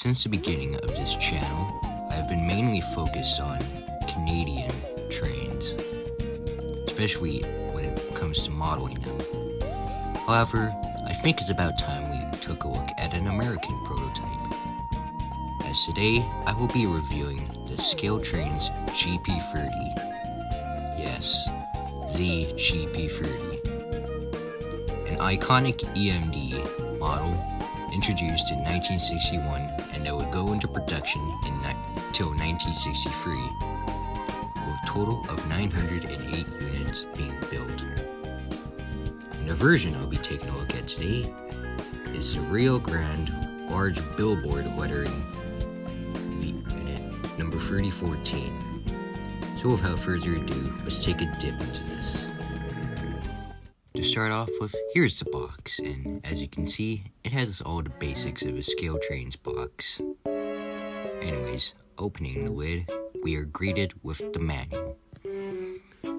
Since the beginning of this channel, I have been mainly focused on Canadian trains, especially when it comes to modeling them. However, I think it's about time we took a look at an American prototype. As today, I will be reviewing the Scaletrains GP30. Yes, the GP30. An iconic EMD model introduced in 1961 and that would go into production until 1963, with a total of 908 units being built. And the version I'll be taking a look at today is the Rio Grande large billboard lettering unit number 3014. So without further ado, let's take a dip into this. To start off with, here's the box, and as you can see, it has all the basics of a Scaletrains box. Anyways, opening the lid, we are greeted with the manual,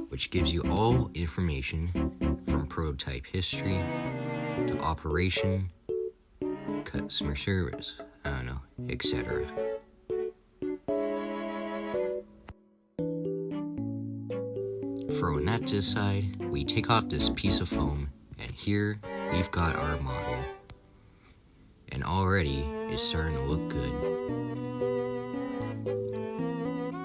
which gives you all information from prototype history to operation, customer service, etc. Throwing that to the side, we take off this piece of foam, and here we've got our model. And already it's starting to look good.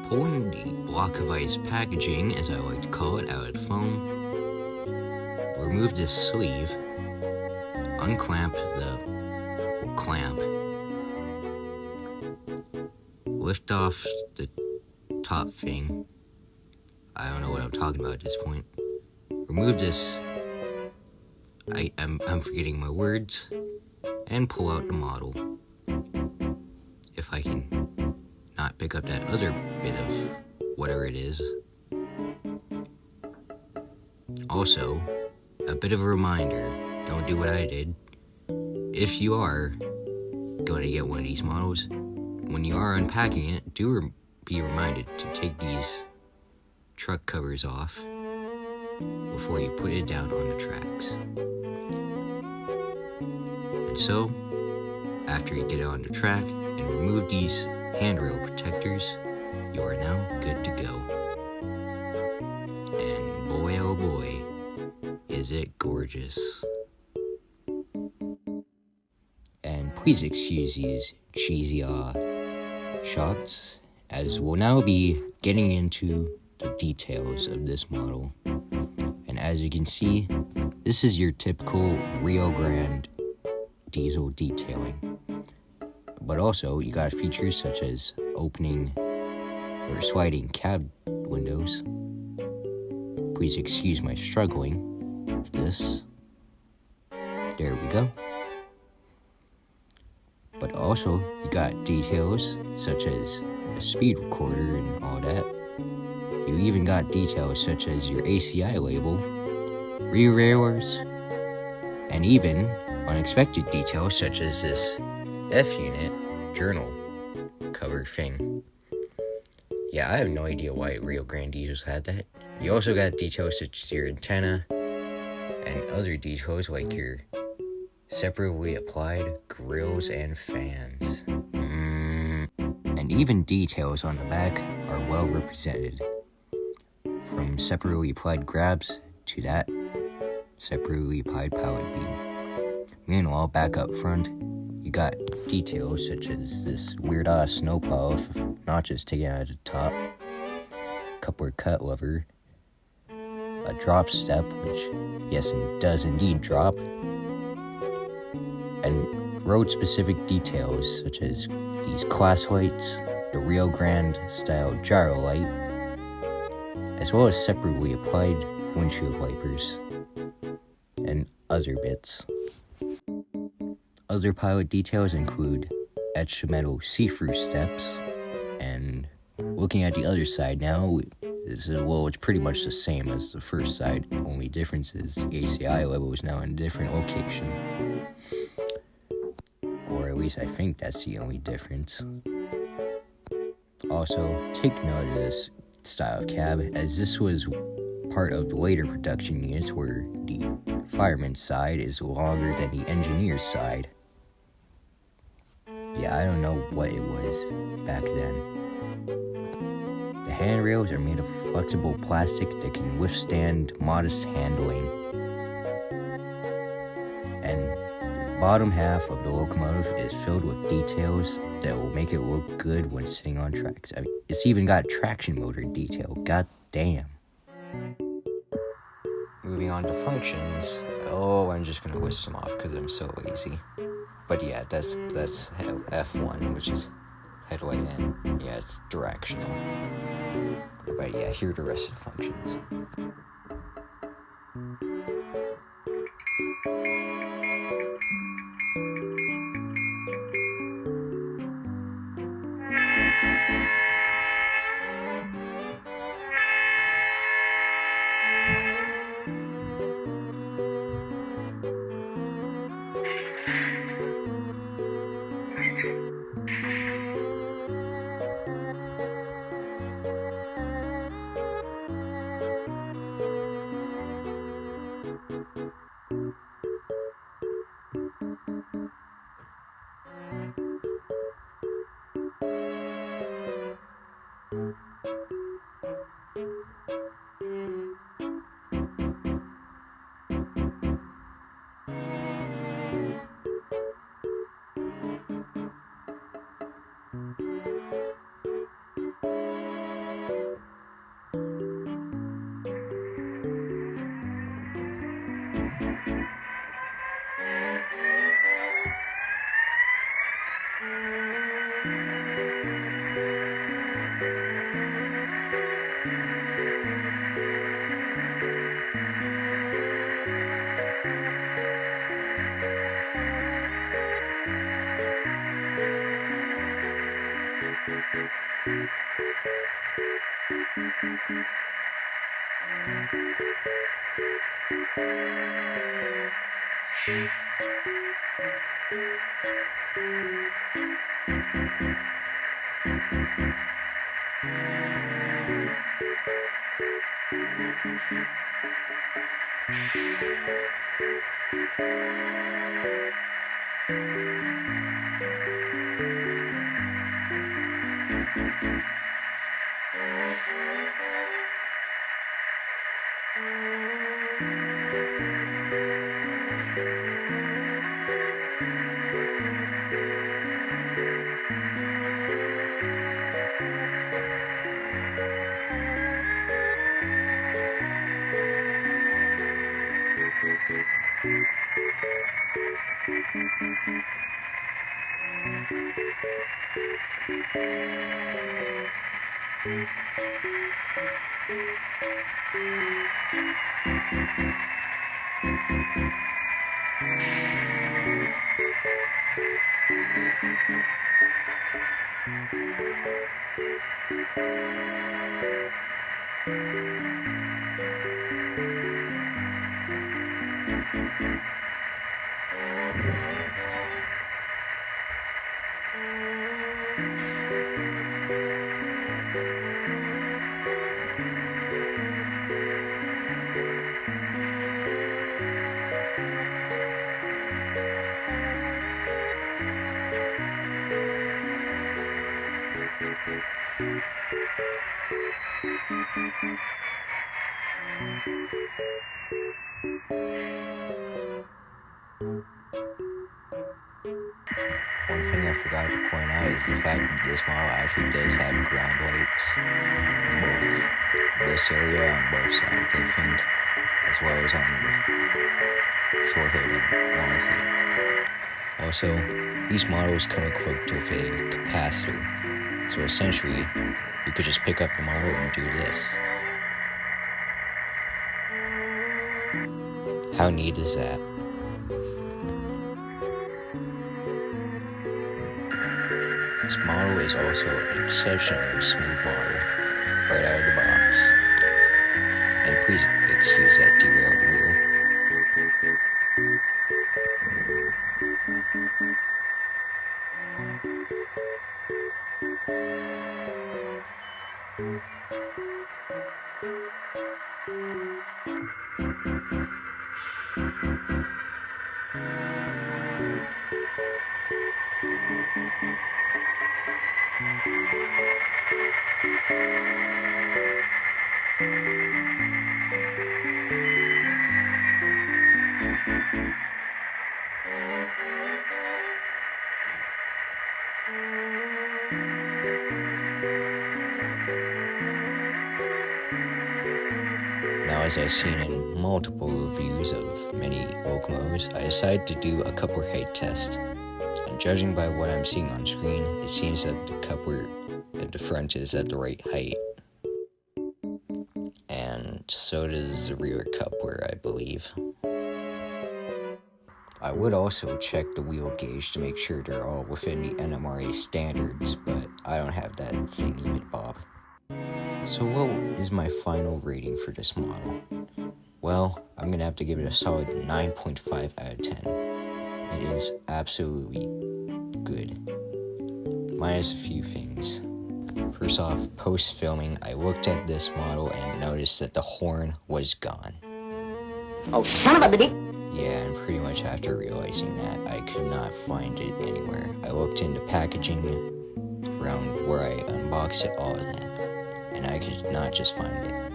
Pulling the block of ice packaging, as I like to call it, out of the foam, remove this sleeve, unclamp the clamp, lift off the top thing. I don't know what I'm talking about at this point. Remove this, I'm forgetting my words, and pull out the model. If I can not pick up that other bit of whatever it is. Also, a bit of a reminder, don't do what I did. If you are going to get one of these models, when you are unpacking it, be reminded to take these truck covers off before you put it down on the tracks. And so, after you get it on the track and remove these handrail protectors, you are now good to go. And boy oh boy, is it gorgeous. And please excuse these cheesy shots, as we'll now be getting into the details of this model. And as you can see, this is your typical Rio Grande diesel detailing. But also, you got features such as opening or sliding cab windows. Please excuse my struggling with this. There we go. But also, you got details such as a speed recorder and all that. You even got details such as your ACI label, rear railers, and even unexpected details such as this F-unit journal cover thing. Yeah, I have no idea why Rio Grande diesels had that. You also got details such as your antenna and other details like your separately applied grills and fans. And even details on the back are well represented. From separately applied grabs to that separately applied pallet beam. Meanwhile, back up front, you got details such as this weird-ass snowplow with notches taken out of the top, coupler cut lever, a drop step, which, yes, it does indeed drop, and road-specific details such as these class lights, the Rio Grande style gyro light, as well as separately applied windshield wipers, and other bits. Other pilot details include etched metal see-through steps, and looking at the other side now, it's pretty much the same as the first side. Only difference is the ACI level is now in a different location. Or at least I think that's the only difference. Also, take note of this style of cab, as this was part of the later production units where the fireman's side is longer than the engineer's side. yeah, I don't know what it was back then. The handrails are made of flexible plastic that can withstand modest handling. And the bottom half of the locomotive is filled with details that will make it look good when sitting on tracks. I mean, it's even got traction motor detail. God damn. Moving on to functions. Oh, I'm just gonna whisk them off because I'm so lazy. But yeah, that's F1, which is headlight, and yeah, it's directional. But yeah, here are the rest of the functions. One thing I forgot to point out is the fact that this model actually does have ground lights in both this area on both sides, I think, as well as on the short hood and long hood. Also, these models come equipped with a capacitor, so essentially, you could just pick up the model and do this. How neat is that? This model is also an exceptionally smooth model, right out of the box. And please excuse that derailed wheel. Now, as I've seen in multiple reviews of many locomotives, I decided to do a coupler height test. And judging by what I'm seeing on screen, it seems that the coupler at the front is at the right height. And so does the rear coupler, I believe. I would also check the wheel gauge to make sure they're all within the NMRA standards, but I don't have that thingy bob. So what is my final rating for this model? Well, I'm gonna have to give it a solid 9.5 out of 10. It is absolutely good, minus a few things. First off, post-filming, I looked at this model and noticed that the horn was gone. Oh, son of a bitch! Yeah, and pretty much after realizing that, I could not find it anywhere. I looked into packaging around where I unboxed it, all of that, and I could not just find it.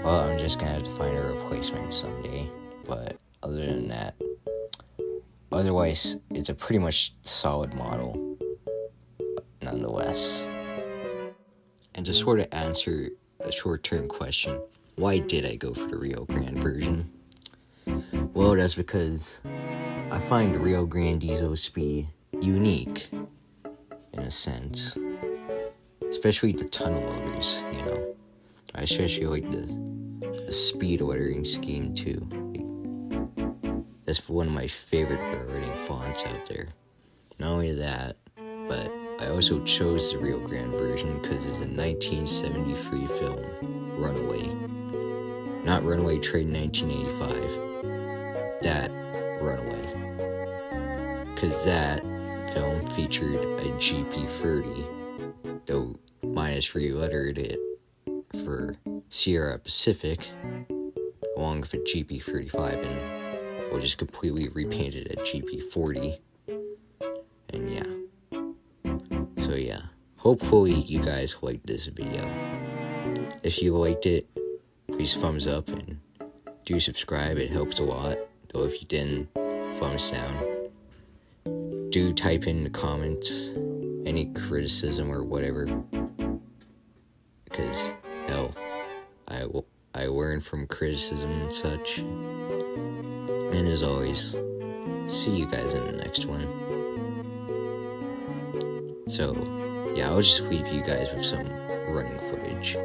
Well, I'm just gonna have to find a replacement someday, but other than that, otherwise, it's a pretty much solid model, nonetheless. And to sort of answer a short-term question, why did I go for the Rio Grande version? Well, that's because I find the Rio Grandes to be unique, in a sense. Especially the tunnel motors, you know. I especially like the speed ordering scheme, too. That's one of my favorite railroading fonts out there. Not only that, but I also chose the Rio Grande version because of the 1973 film, Runaway. Not Runaway Train 1985. That Runaway. Because that film featured a GP30, though minus re-lettered it for Sierra Pacific, along with a GP35, and we'll just completely repainted a GP40. And yeah. So yeah, hopefully you guys liked this video. If you liked it, please thumbs up and do subscribe, it helps a lot. Though if you didn't, thumbs down. Do type in the comments any criticism or whatever, because hell, I learn from criticism and such. And as always, see you guys in the next one. So, yeah, I'll just leave you guys with some running footage.